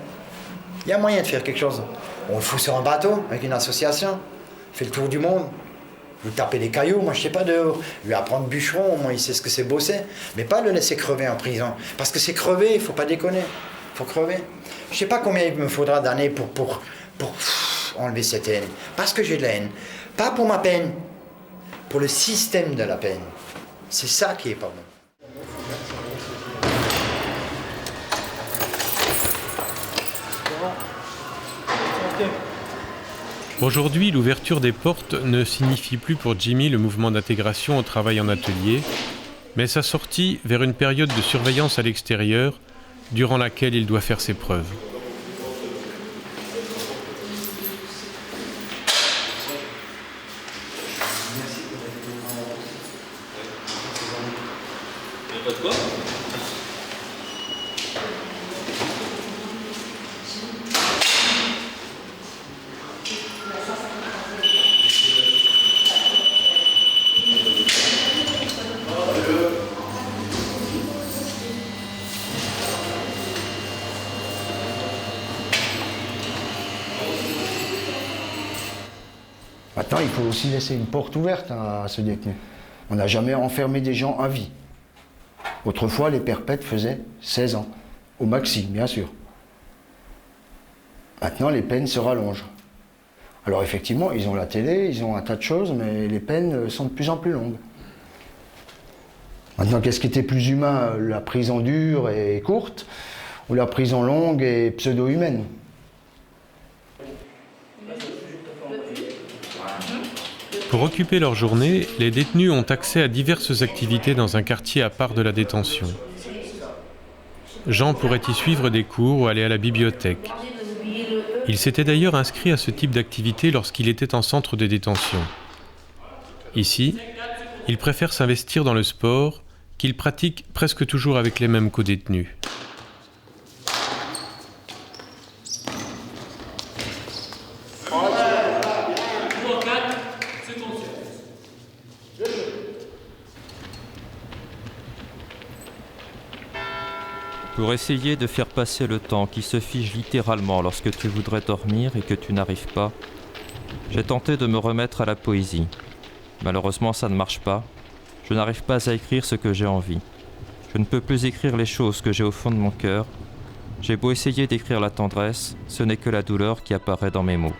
S21: Il y a moyen de faire quelque chose. On le fout sur un bateau avec une association. Il fait le tour du monde. Lui taper des cailloux, moi je sais pas dehors. Lui apprendre bûcheron, au moins il sait ce que c'est bosser. Mais pas le laisser crever en prison. Parce que c'est crever, il faut pas déconner. Il faut crever. Je sais pas combien il me faudra d'années pour enlever cette haine. Parce que j'ai de la haine. Pas pour ma peine. Pour le système de la peine. C'est ça qui est pas bon.
S2: Aujourd'hui, l'ouverture des portes ne signifie plus pour Jimmy le mouvement d'intégration au travail en atelier, mais sa sortie vers une période de surveillance à l'extérieur, durant laquelle il doit faire ses preuves.
S8: Maintenant, il faut aussi laisser une porte ouverte à ce détenu. On n'a jamais enfermé des gens à vie. Autrefois, les perpètes faisaient 16 ans, au maxi, bien sûr. Maintenant, les peines se rallongent. Alors effectivement, ils ont la télé, ils ont un tas de choses, mais les peines sont de plus en plus longues. Maintenant, qu'est-ce qui était plus humain, la prison dure et courte, ou la prison longue et pseudo-humaine ?
S2: Pour occuper leur journée, les détenus ont accès à diverses activités dans un quartier à part de la détention. Jean pourrait y suivre des cours ou aller à la bibliothèque. Il s'était d'ailleurs inscrit à ce type d'activité lorsqu'il était en centre de détention. Ici, il préfère s'investir dans le sport, qu'il pratique presque toujours avec les mêmes co-détenus.
S4: Pour essayer de faire passer le temps qui se fige littéralement lorsque tu voudrais dormir et que tu n'arrives pas, j'ai tenté de me remettre à la poésie. Malheureusement, ça ne marche pas. Je n'arrive pas à écrire ce que j'ai envie. Je ne peux plus écrire les choses que j'ai au fond de mon cœur. J'ai beau essayer d'écrire la tendresse, ce n'est que la douleur qui apparaît dans mes mots.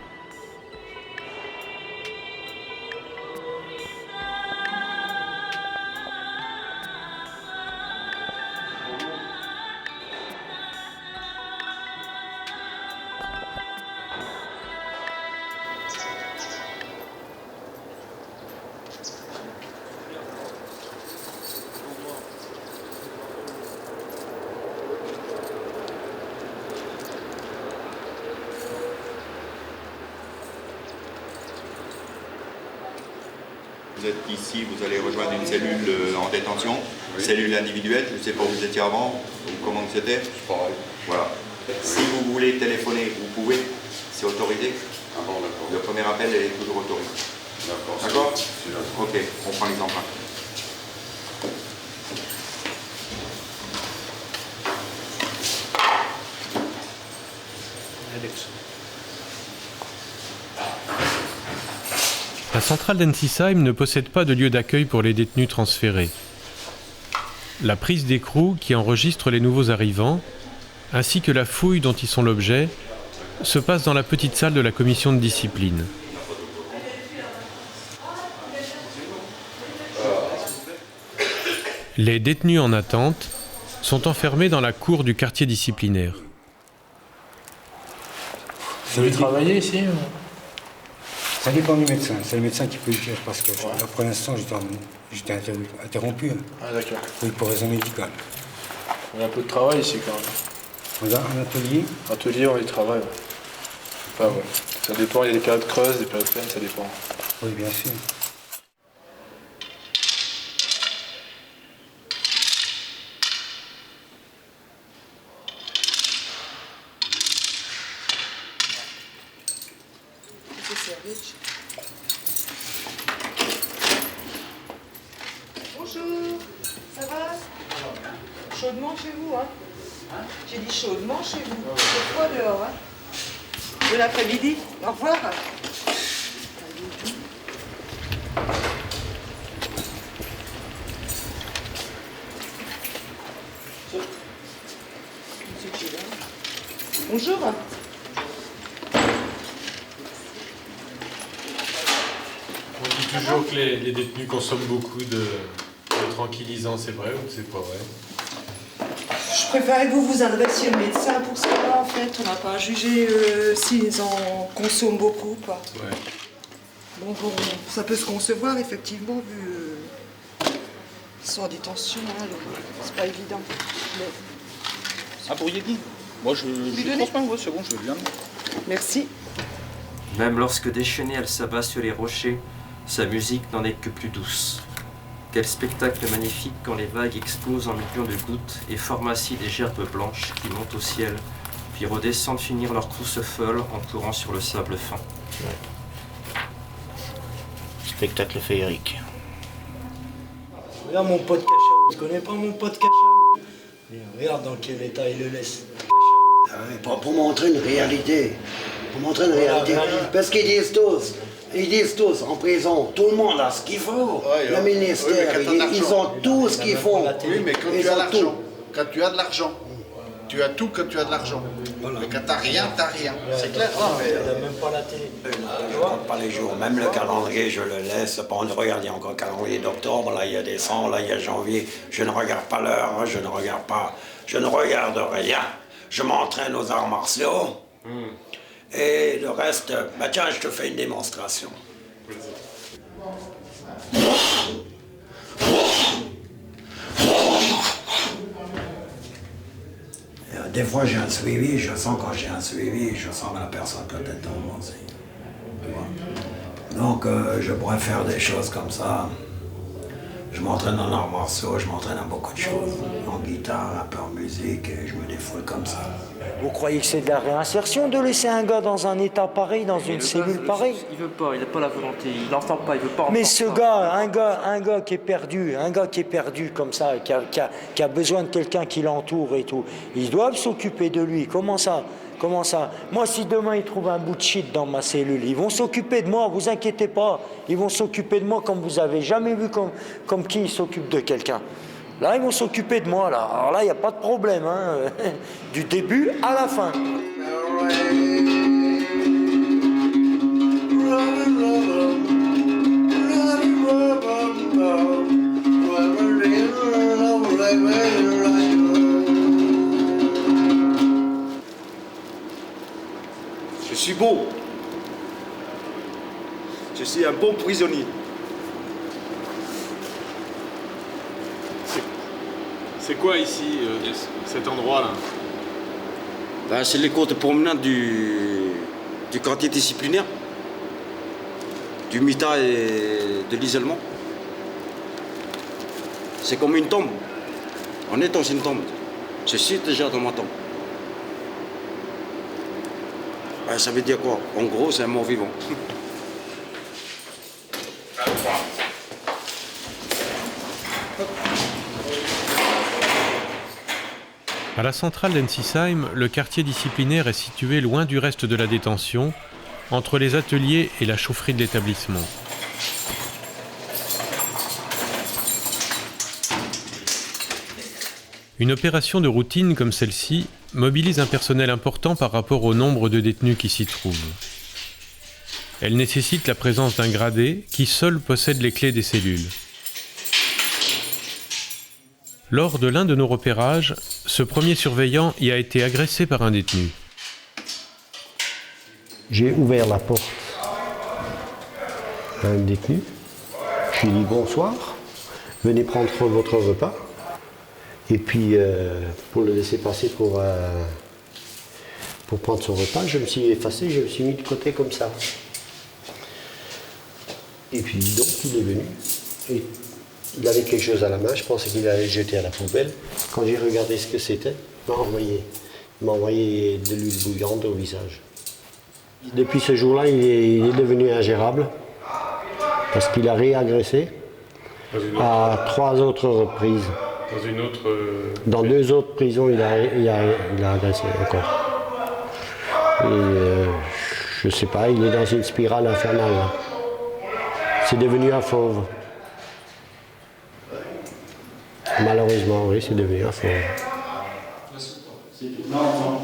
S7: Vous êtes ici, vous allez rejoindre une cellule en détention, cellule individuelle, je ne sais pas où vous étiez avant, ou comment c'était. Pareil. Voilà. Si vous voulez téléphoner, vous pouvez, c'est autorisé. Ah bon, d'accord. Le premier appel est toujours autorisé. D'accord. D'accord. Ok, on prend l'exemple.
S2: La centrale d'Ensisheim ne possède pas de lieu d'accueil pour les détenus transférés. La prise d'écrou qui enregistre les nouveaux arrivants, ainsi que la fouille dont ils sont l'objet, se passe dans la petite salle de la commission de discipline. Les détenus en attente sont enfermés dans la cour du quartier disciplinaire.
S9: Vous avez travaillé ici ou... Ça dépend du médecin, c'est le médecin qui peut le dire parce que là, pour l'instant j'étais interrompu.
S19: Ah d'accord.
S9: Oui, pour raison médicale.
S19: On a un peu de travail ici quand même.
S9: On a un atelier.
S19: Atelier, on y travaille. Enfin, ouais. Ça dépend, il y a des périodes creuses, des périodes pleines, ça dépend.
S9: Oui, bien sûr.
S11: Bonjour, ça va? Chaudement chez vous, hein? J'ai dit chaudement chez vous. C'est froid dehors, hein? Bon après-midi, au revoir. Bonjour.
S2: On dit toujours que les détenus consomment beaucoup de tranquillisants, c'est vrai ou c'est pas vrai?
S12: Je
S11: préférais que vous vous adressiez au médecin pour ça, en fait. On n'a pas à juger s'ils en consomment beaucoup, quoi.
S3: Ouais.
S11: Bon, ça peut se concevoir, effectivement, vu qu'ils sont en détention, hein, c'est pas évident. Mais...
S5: Ah, pour Yegi? Moi, je transmets, ouais, c'est bon, je veux bien.
S11: Merci.
S4: Même lorsque déchaînée elle s'abat sur les rochers, sa musique n'en est que plus douce. Quel spectacle magnifique quand les vagues explosent en millions de gouttes et forment ainsi des gerbes blanches qui montent au ciel, puis redescendent finir leur course folle en courant sur le sable fin.
S1: Ouais. Spectacle féerique.
S13: Regarde mon pote Cachao, tu connais pas mon pote Cachao? Regarde dans quel état il le laisse.
S14: Pour montrer une réalité. Pour montrer une réalité. Parce qu'ils disent tous, en prison, tout le monde a ce qu'il faut. Le ministère, ils ont tout ce qu'il faut.
S16: Oui, mais quand tu as l'argent, quand tu as de l'argent, tu as tout quand tu as de l'argent. Mais quand t'as rien, t'as rien. C'est clair.
S13: Il n'a même pas la télé.
S24: Je ne compte pas les jours, même le calendrier, je le laisse. On regarde, il y a encore le calendrier d'octobre, là il y a décembre, là il y a janvier. Je ne regarde pas l'heure, je ne regarde rien. Je m'entraîne aux arts martiaux. Et le reste, bah tiens, je te fais une démonstration. Des fois j'ai un suivi, je sens quand j'ai un suivi, je sens que la personne peut être dans mon signe. Donc je pourrais faire des choses comme ça. Je m'entraîne en arts martiaux, je m'entraîne à beaucoup de choses. En guitare, un peu en musique, et je me défoule comme ça.
S21: Vous croyez que c'est de la réinsertion de laisser un gars dans un état pareil, dans une cellule pareille?
S4: Il veut pas, il n'a pas la volonté, il n'entend pas, il veut pas.
S21: Mais ce gars, un gars qui est perdu, comme ça, qui a besoin de quelqu'un qui l'entoure et tout, ils doivent s'occuper de lui. Comment ça? Moi, si demain ils trouvent un bout de shit dans ma cellule, ils vont s'occuper de moi, vous inquiétez pas. Ils vont s'occuper de moi comme vous avez jamais vu comme qui s'occupe de quelqu'un. Là, ils vont s'occuper de moi, là. Alors là, il n'y a pas de problème, hein. Du début à la fin.
S10: Je suis beau. Je suis un bon prisonnier.
S19: C'est quoi ici, cet endroit-là?
S10: Ben, c'est les cours de promenade du quartier disciplinaire, du MITA et de l'isolement. C'est comme une tombe. On est dans une tombe. Je suis déjà dans ma tombe. Ben, ça veut dire quoi? En gros, c'est un mort vivant.
S2: À la centrale d'Ensisheim, le quartier disciplinaire est situé loin du reste de la détention, entre les ateliers et la chaufferie de l'établissement. Une opération de routine comme celle-ci mobilise un personnel important par rapport au nombre de détenus qui s'y trouvent. Elle nécessite la présence d'un gradé qui seul possède les clés des cellules. Lors de l'un de nos repérages, ce premier surveillant y a été agressé par un détenu.
S25: J'ai ouvert la porte à un détenu. Je lui ai dit bonsoir, venez prendre votre repas. Et puis, pour le laisser passer pour prendre son repas, je me suis effacé, je me suis mis de côté comme ça. Et puis, donc, il est venu. Et il avait quelque chose à la main, je pensais qu'il allait le jeter à la poubelle. Quand j'ai regardé ce que c'était, il m'a envoyé de l'huile bouillante au visage. Depuis ce jour-là, il est devenu ingérable, parce qu'il a réagressé à 3 autres reprises.
S19: Dans une autre...
S25: Dans 2 autres prisons, il a agressé encore. Et je sais pas, il est dans une spirale infernale. Là. C'est devenu un fauve. Malheureusement, oui, c'est devenu un fauve.
S10: Non.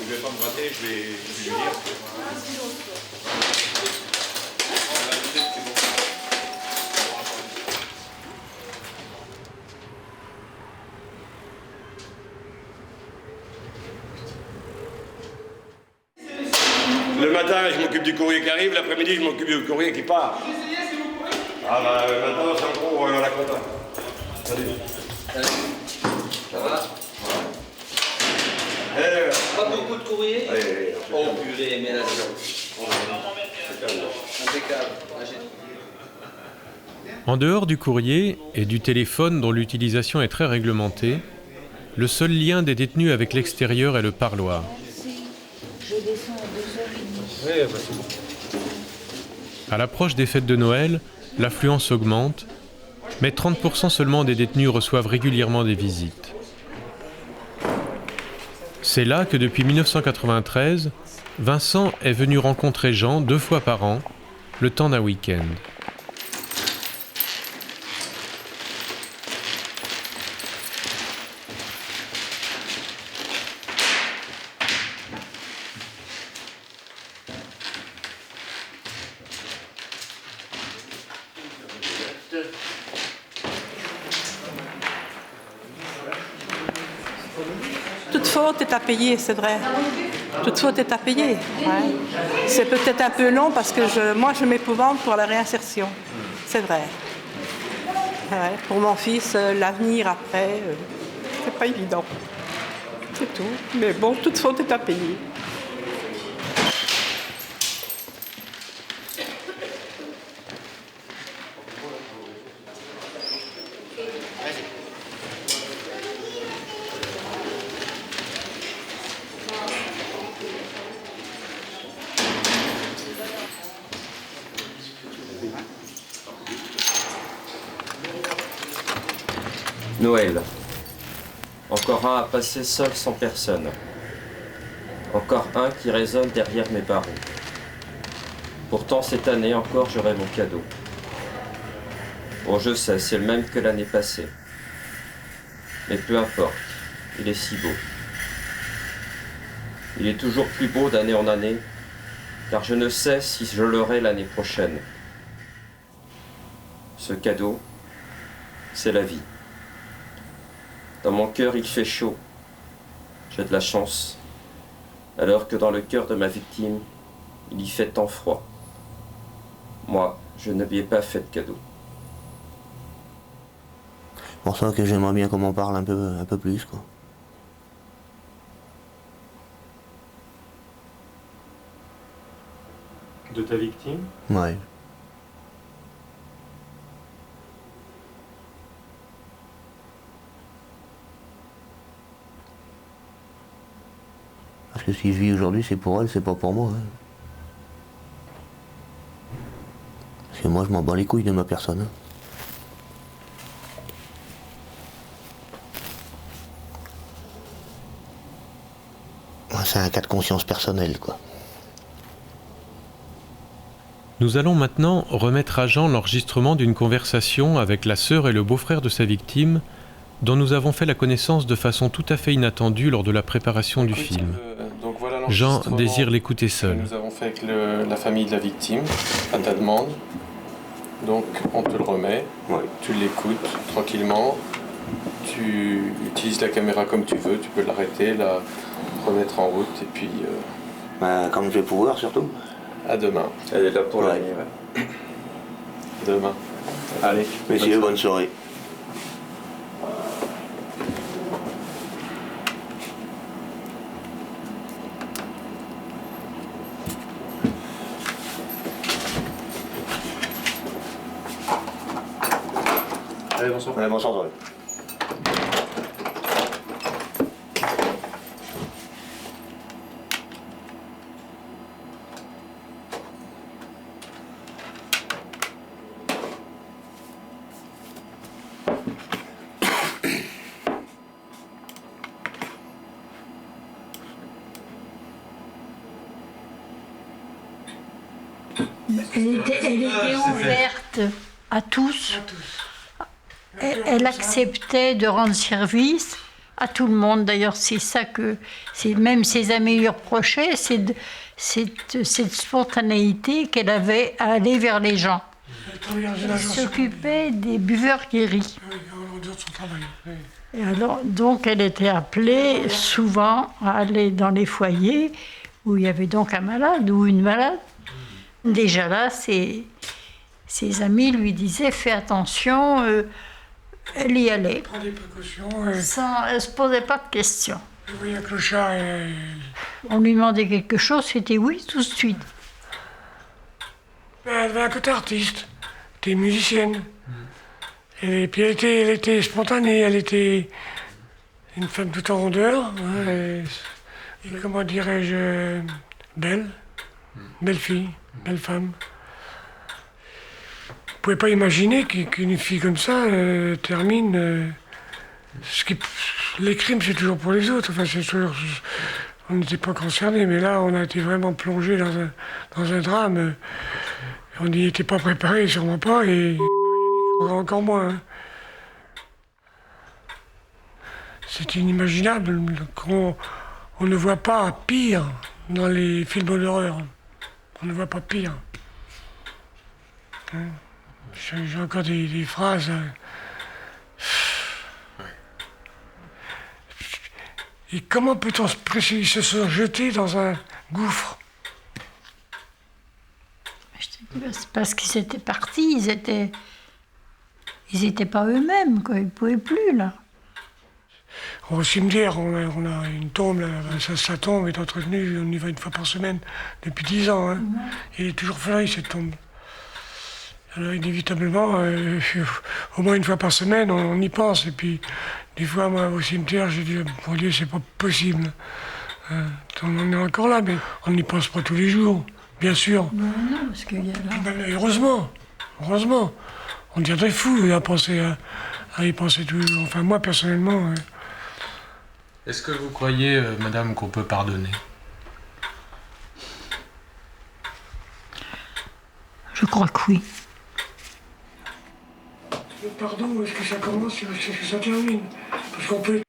S7: Je vais pas me rater, je vais lui dire.
S6: Le matin, je m'occupe du courrier qui arrive, l'après-midi, je m'occupe du courrier qui part. Ah bah maintenant, c'est encore la compta. Salut.
S24: Ça va? Pas beaucoup de courrier? Oh purée, mais là, impeccable.
S2: En dehors du courrier et du téléphone dont l'utilisation est très réglementée, le seul lien des détenus avec l'extérieur est le parloir.
S15: Je descends à 2h30.
S9: Oui, bah c'est bon.
S2: À l'approche des fêtes de Noël, l'affluence augmente, mais 30% seulement des détenus reçoivent régulièrement des visites. C'est là que depuis 1993, Vincent est venu rencontrer Jean 2 fois par an, le temps d'un week-end.
S11: Toute faute est à payer, c'est vrai. Toute faute est à payer. Ouais. C'est peut-être un peu long parce que moi je m'épouvante pour la réinsertion. C'est vrai. Ouais. Pour mon fils, l'avenir après, c'est pas évident. C'est tout. Mais bon, toute faute est à payer.
S4: Noël. Encore un à passer seul sans personne. Encore un qui résonne derrière mes barreaux. Pourtant cette année encore j'aurai mon cadeau. Bon je sais, c'est le même que l'année passée. Mais peu importe, il est si beau. Il est toujours plus beau d'année en année, car je ne sais si je l'aurai l'année prochaine. Ce cadeau, c'est la vie. Dans mon cœur, il fait chaud. J'ai de la chance. Alors que dans le cœur de ma victime, il y fait tant froid. Moi, je ne lui ai pas fait de cadeau.
S1: C'est pour ça que j'aimerais bien qu'on m'en parle un peu plus, quoi.
S2: De ta victime?
S1: Ouais. Parce que si je vis aujourd'hui, c'est pour elle, c'est pas pour moi. Hein. Parce que moi, je m'en bats les couilles de ma personne. Hein. C'est un cas de conscience personnelle, quoi.
S2: Nous allons maintenant remettre à Jean l'enregistrement d'une conversation avec la sœur et le beau-frère de sa victime, dont nous avons fait la connaissance de façon tout à fait inattendue lors de la préparation du film. Donc voilà Jean désire l'écouter seul.
S17: Nous avons fait avec la famille de la victime, à ta demande. Donc on te le remet, tu l'écoutes tranquillement, tu utilises la caméra comme tu veux, tu peux l'arrêter, la remettre en route et puis...
S1: comme je vais pouvoir surtout.
S17: À demain.
S4: Elle est là pour la nuit,
S17: ouais. Demain.
S1: Allez, messieurs, bonne soirée.
S17: Allez, bonsoir.
S1: Allez, bonsoir, toi.
S15: Elle était ouverte à tous. Elle acceptait de rendre service à tout le monde. D'ailleurs, c'est ça que même ses amis lui reprochaient, c'est cette spontanéité qu'elle avait à aller vers les gens. Elle s'occupait des buveurs guéris. Et alors, donc, elle était appelée souvent à aller dans les foyers où il y avait donc un malade ou une malade. Déjà là, ses amis lui disaient « Fais attention », elle y allait.
S8: Prends des précautions.
S15: Elle ne se posait pas de questions.
S8: Je voyais un clochard et...
S15: On lui demandait quelque chose, c'était oui tout de suite.
S8: Elle avait un côté artiste, elle était musicienne. Et puis elle était spontanée, elle était une femme tout en rondeur. Et comment dirais-je, belle fille, belle femme. Vous pouvez pas imaginer qu'une fille comme ça termine... les crimes, c'est toujours pour les autres. Enfin, c'est toujours... On n'était pas concernés, mais là, on a été vraiment plongé dans un drame. On n'y était pas préparé, sûrement pas, et encore moins. Hein. C'est inimaginable qu'on ne voit pas pire dans les films d'horreur. On ne voit pas pire. Hein. J'ai encore des phrases... Et comment peut-on se jeter dans un gouffre?
S15: C'est parce qu'ils étaient partis, ils étaient pas eux-mêmes, quoi. Ils pouvaient plus, là.
S8: Au cimetière, on a une tombe, là, sa tombe est entretenue, on y va une fois par semaine, depuis 10 ans. Hein. Et elle est toujours fleuri, cette tombe. Alors inévitablement, au moins une fois par semaine, on y pense. Et puis, des fois, moi, au cimetière, j'ai dit, mon Dieu, c'est pas possible. On en est encore là, mais on n'y pense pas tous les jours, bien sûr.
S15: Non, parce qu'il y a là...
S8: Heureusement. On deviendrait fou à y penser tous les jours. Enfin, moi, personnellement...
S2: Est-ce que vous croyez, madame, qu'on peut pardonner?
S15: Je crois que oui.
S8: Le pardon, où est-ce que ça commence et où est-ce que ça termine? Parce qu'on peut...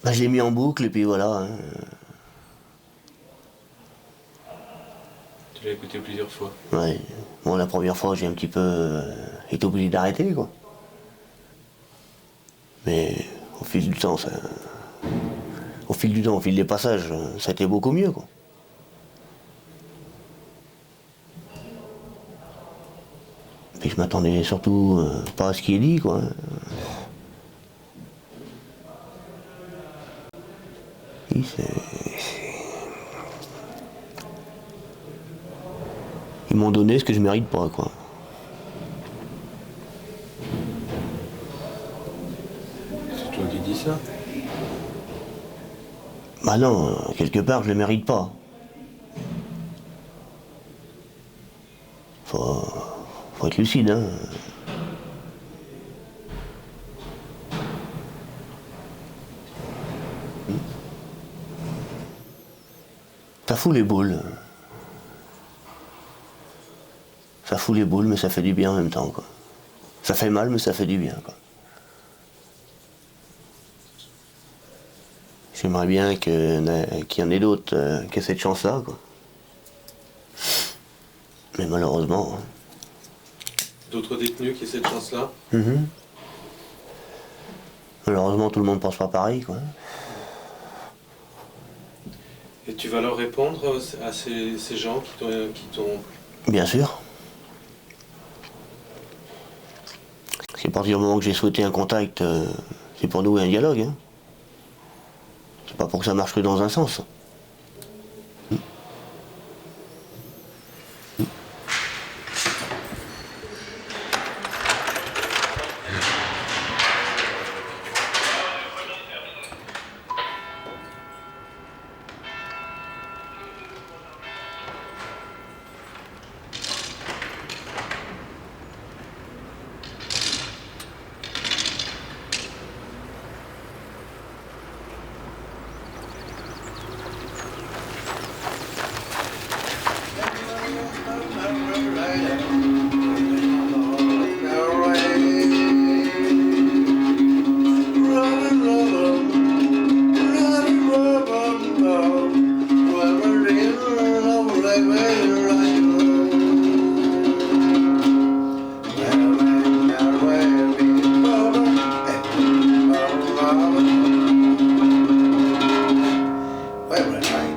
S1: Bah, je l'ai mis en boucle et puis voilà. Hein.
S2: Tu l'as écouté plusieurs fois?
S1: Ouais. Bon, la première fois, j'ai un petit peu été obligé d'arrêter, quoi. Mais au fil du temps, au fil des passages, ça a été beaucoup mieux, quoi. Puis je m'attendais surtout pas à ce qui est dit, quoi. Ils m'ont donné ce que je mérite pas, quoi.
S2: C'est toi qui dis ça?
S1: Bah non, quelque part je le mérite pas. Faut être lucide, hein. Ça fout les boules. Ça fout les boules, mais ça fait du bien en même temps, quoi. Ça fait mal, mais ça fait du bien, quoi. J'aimerais bien qu'il y en ait d'autres qui aient cette chance-là, quoi. Mais malheureusement...
S2: D'autres détenus qui aient cette chance-là?
S1: Malheureusement, tout le monde pense pas pareil, quoi.
S2: Et tu vas leur répondre à ces gens qui t'ont...
S1: Bien sûr. C'est à partir du moment que j'ai souhaité un contact, c'est pour nouer un dialogue. Hein. C'est pas pour que ça marche que dans un sens.
S14: Ouais, ouais, ouais.